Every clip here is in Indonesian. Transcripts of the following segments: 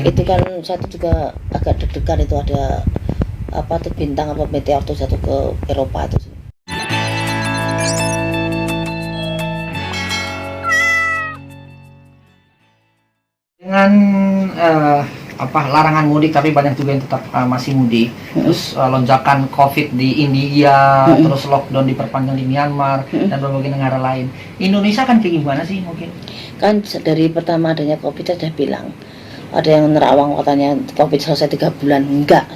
Itu kan satu juga agak deg-degan, itu ada apa tuh bintang apa meteor tuh jatuh ke Eropa itu. Dengan larangan mudik, tapi banyak juga yang tetap masih mudik. Terus lonjakan COVID di India, terus lockdown diperpanjang di Myanmar dan berbagai negara lain. Indonesia kan kayak gimana sih mungkin? Kan dari pertama adanya COVID saya sudah bilang, ada yang nerawang katanya COVID selesai 3 bulan, enggak.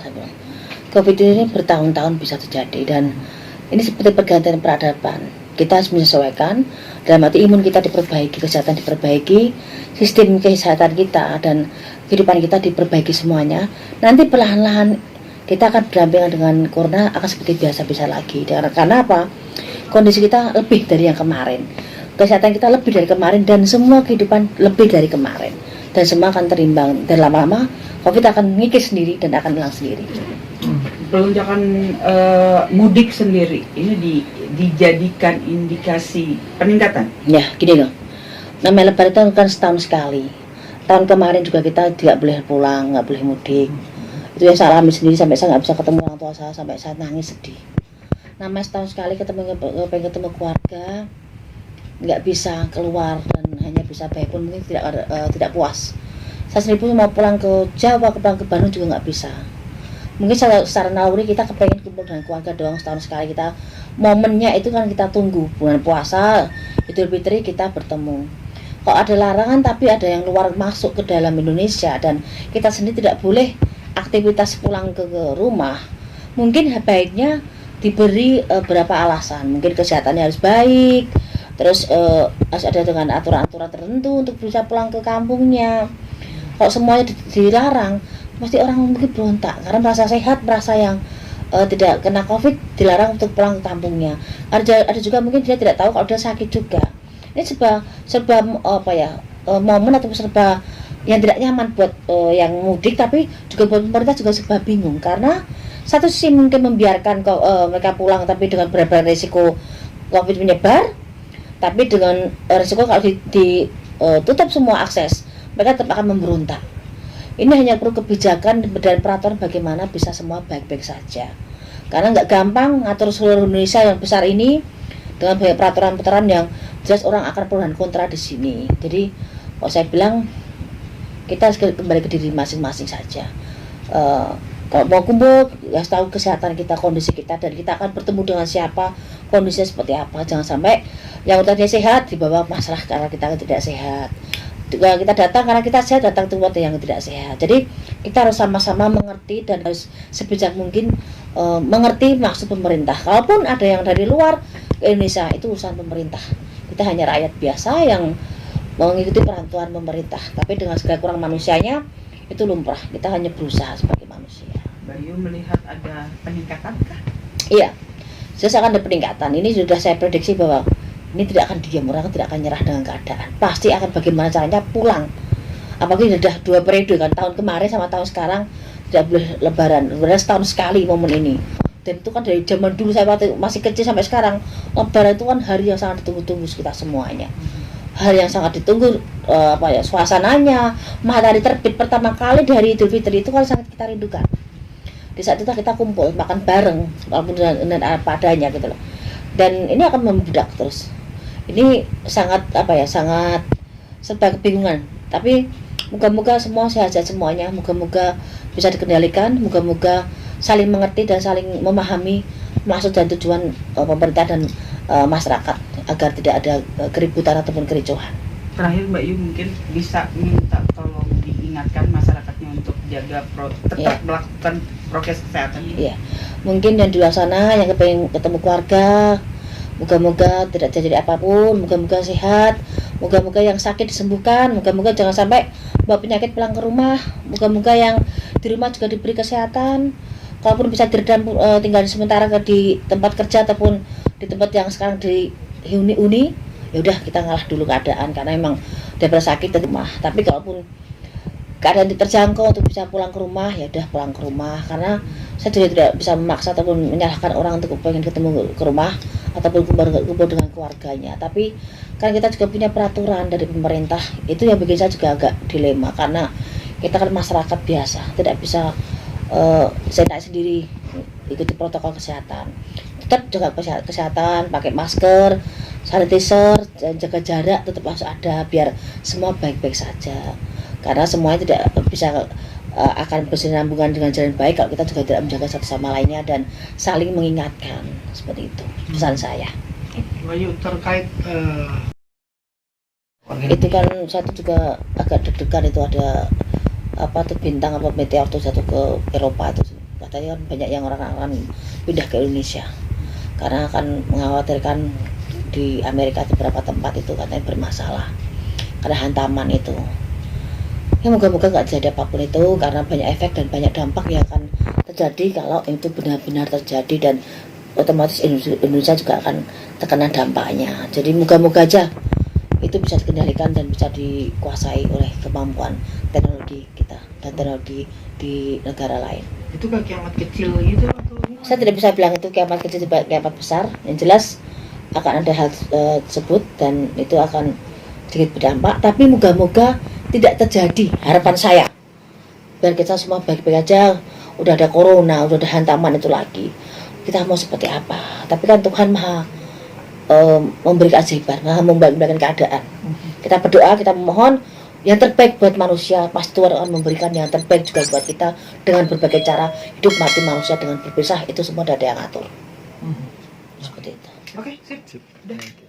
COVID ini bertahun-tahun bisa terjadi, dan ini seperti pergantian peradaban. Kita harus menyesuaikan, dalam arti imun kita diperbaiki, kesehatan diperbaiki, sistem kesehatan kita dan kehidupan kita diperbaiki semuanya. Nanti perlahan-lahan kita akan berdampingan dengan corona, akan seperti biasa-biasa lagi. Karena apa? Kondisi kita lebih dari yang kemarin, kesehatan kita lebih dari kemarin, dan semua kehidupan lebih dari kemarin, dan semua akan terimbang, dan lama-lama COVID akan mengikis sendiri dan akan hilang sendiri. Pelonjakan mudik sendiri ini dijadikan indikasi peningkatan? Ya, gini loh, namanya lebaran itu kan setahun sekali. Tahun kemarin juga kita tidak boleh pulang, nggak boleh mudik. Itu yang saya alami sendiri, sampai saya nggak bisa ketemu orang tua saya, sampai saya nangis sedih. Namanya setahun sekali ketemu keluarga, nggak bisa keluar dan hanya bisa baik pun mungkin tidak puas. Saya sendiri pun mau pulang ke Jawa, pulang ke Bandung juga nggak bisa. Mungkin secara naluri kita kepengen kumpul dengan keluarga doang setahun sekali. Kita momennya itu kan kita tunggu bulan puasa, Idul Fitri kita bertemu. Kalau ada larangan tapi ada yang luar masuk ke dalam Indonesia dan kita sendiri tidak boleh aktivitas pulang ke rumah, mungkin baiknya diberi berapa alasan. Mungkin kesehatannya harus baik, terus harus ada dengan aturan-aturan tertentu untuk bisa pulang ke kampungnya. Kalau semuanya dilarang, pasti orang mungkin berontak karena merasa sehat, merasa yang tidak kena COVID dilarang untuk pulang ke kampungnya. Ada juga mungkin dia tidak tahu kalau dia sakit juga. Ini serba momen atau serba yang tidak nyaman buat yang mudik, tapi juga buat pemerintah juga serba bingung, karena satu sisi mungkin membiarkan mereka pulang tapi dengan berat risiko COVID menyebar, tapi dengan risiko kalau ditutup semua akses, mereka tetap akan memberontak. Ini hanya perlu kebijakan dan peraturan bagaimana bisa semua baik-baik saja. Karena nggak gampang ngatur seluruh Indonesia yang besar ini dengan banyak peraturan-peraturan yang jelas orang akan pro dan kontra di sini. Jadi, kalau saya bilang kita harus kembali ke diri masing-masing saja. Kalau mau kumpul, ya tahu kesehatan kita, kondisi kita, dan kita akan bertemu dengan siapa, kondisinya seperti apa. Jangan sampai yang tadinya sehat dibawa masalah karena kita tidak sehat. Kita datang karena kita sehat, datang tempat yang tidak sehat. Jadi kita harus sama-sama mengerti dan harus sebijak mungkin mengerti maksud pemerintah. Kalaupun ada yang dari luar ke Indonesia, itu urusan pemerintah. Kita hanya rakyat biasa yang mengikuti peraturan pemerintah, tapi dengan segala kurang manusianya itu lumrah. Kita hanya berusaha sebagai manusia. Bayu melihat ada peningkatan kah? Iya, jelas akan ada peningkatan. Ini sudah saya prediksi bahwa ini tidak akan diam, orang tidak akan nyerah dengan keadaan. Pasti akan bagaimana caranya pulang. Apalagi sudah 2 periode kan, tahun kemarin sama tahun sekarang tidak boleh lebaran. Lebaran setahun sekali momen ini. Dan itu kan dari zaman dulu saya masih kecil sampai sekarang, lebaran itu kan hari yang sangat ditunggu-tunggu kita semuanya. Hari yang sangat ditunggu, suasananya, matahari terbit pertama kali dari Idul Fitri itu kan sangat kita rindukan. Di saat itu kita kumpul makan bareng, walaupun dengan apa adanya gitu loh. Dan ini akan membedak terus. Ini sangat sangat serba kebingungan. Tapi moga-moga semua sehat-sehat semuanya, moga-moga bisa dikendalikan, moga-moga saling mengerti dan saling memahami maksud dan tujuan pemerintah dan masyarakat, agar tidak ada keributan ataupun kericuhan. Terakhir Mbak Yu mungkin bisa minta tolong diingatkan masyarakatnya untuk tetap melakukan prokes kesehatan ini. Iya. Mungkin yang di luar sana yang kepengen ketemu keluarga, moga-moga tidak terjadi apapun, moga-moga sehat, moga-moga yang sakit disembuhkan, moga-moga jangan sampai bawa penyakit pulang ke rumah, moga-moga yang di rumah juga diberi kesehatan. Kalaupun bisa diredam tinggal sementara di tempat kerja ataupun di tempat yang sekarang di huni, ya udah kita ngalah dulu keadaan, karena memang daripada sakit di rumah. Tapi kalaupun keadaan terjangkau untuk bisa pulang ke rumah, ya udah pulang ke rumah, karena saya juga tidak bisa memaksa ataupun menyalahkan orang untuk pengen ketemu ke rumah ataupun kumpul dengan keluarganya. Tapi kan kita juga punya peraturan dari pemerintah, itu yang bikin saya juga agak dilema, karena Kita kan masyarakat biasa, tidak bisa saya sendiri, ikuti protokol kesehatan. Tetap jaga kesehatan, pakai masker, sanitizer, jaga jarak tetap harus ada biar semua baik-baik saja. Karena semuanya tidak bisa akan bersinambungan dengan jalan baik kalau kita juga tidak menjaga satu sama lainnya dan saling mengingatkan, seperti itu pesan saya. Bayu, terkait Itu kan saya tuh juga agak deg-degan, itu ada apa tuh bintang apa meteor tuh jatuh ke Eropa itu, katanya kan banyak yang orang-orang pindah ke Indonesia karena akan mengkhawatirkan di Amerika beberapa tempat itu katanya bermasalah karena hantaman itu. Ya moga-moga nggak terjadi apapun itu karena banyak efek dan banyak dampak yang akan terjadi kalau itu benar-benar terjadi, dan otomatis Indonesia juga akan terkena dampaknya. Jadi moga-moga aja itu bisa dikendalikan dan bisa dikuasai oleh kemampuan teknologi kita dan teknologi di negara lain. itu kan kiamat kecil gitu atau gimana? Saya tidak bisa bilang itu kiamat kecil atau kiamat besar. Yang jelas akan ada hal tersebut dan itu akan sedikit berdampak, tapi moga-moga tidak terjadi, harapan saya. Biar kita semua baik-baik aja, udah ada corona, udah ada hantaman itu lagi. Kita mau seperti apa? Tapi kan Tuhan Maha memberi keajaiban, Maha memberikan keadaan. Kita berdoa, kita memohon yang terbaik buat manusia, pasti Tuhan akan memberikan yang terbaik juga buat kita dengan berbagai cara. Hidup mati manusia dengan berpisah itu semua ada yang ngatur. Seperti itu. Oke, sip. Udah.